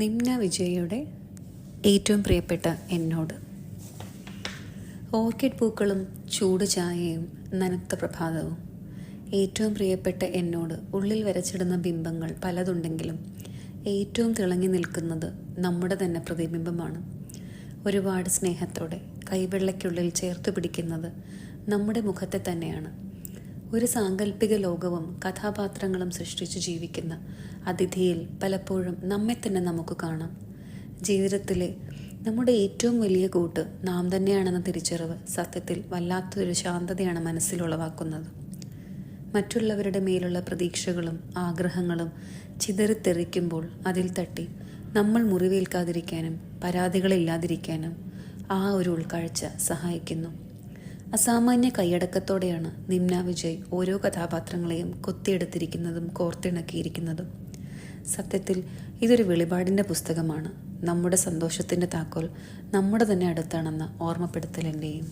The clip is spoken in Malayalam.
നിമ്ന വിജയയുടെ ഏറ്റവും പ്രിയപ്പെട്ട എന്നോട്. ഓർക്കിഡ് പൂക്കളും ചൂട് ചായയും നനുത്ത പ്രഭാതവും. ഏറ്റവും പ്രിയപ്പെട്ട എന്നോട് ഉള്ളിൽ വരച്ചിടുന്ന ബിംബങ്ങൾ പലതുണ്ടെങ്കിലും ഏറ്റവും തിളങ്ങി നിൽക്കുന്നത് നമ്മുടെ തന്നെ പ്രതിബിംബമാണ്. ഒരുപാട് സ്നേഹത്തോടെ കൈവെള്ളയ്ക്കുള്ളിൽ ചേർത്ത് പിടിക്കുന്നത് നമ്മുടെ മുഖത്തെ തന്നെയാണ്. ഒരു സാങ്കല്പിക ലോകവും കഥാപാത്രങ്ങളും സൃഷ്ടിച്ച് ജീവിക്കുന്ന അതിഥിയിൽ പലപ്പോഴും നമ്മെ തന്നെ നമുക്ക് കാണാം. ജീവിതത്തിലെ നമ്മുടെ ഏറ്റവും വലിയ കൂട്ട് നാം തന്നെയാണെന്ന തിരിച്ചറിവ് സത്യത്തിൽ വല്ലാത്തൊരു ശാന്തതയാണ് മനസ്സിലുളവാക്കുന്നത്. മറ്റുള്ളവരുടെ മേലുള്ള പ്രതീക്ഷകളും ആഗ്രഹങ്ങളും ചിതറിത്തെറിക്കുമ്പോൾ അതിൽ തട്ടി നമ്മൾ മുറിവേൽക്കാതിരിക്കാനും പരാതികളില്ലാതിരിക്കാനും ആ ഒരു ഉൾക്കാഴ്ച സഹായിക്കുന്നു. അസാമാന്യ കൈയടക്കത്തോടെയാണ് നിമ്ന വിജയ് ഓരോ കഥാപാത്രങ്ങളെയും കൊത്തിയെടുത്തിരിക്കുന്നതും കോർത്തിണക്കിയിരിക്കുന്നതും. സത്യത്തിൽ ഇതൊരു വെളിപാടിൻ്റെ പുസ്തകമാണ്. നമ്മുടെ സന്തോഷത്തിൻ്റെ താക്കോൽ നമ്മുടെ തന്നെ അടുത്താണെന്ന ഓർമ്മപ്പെടുത്തൽ എൻ്റെയും.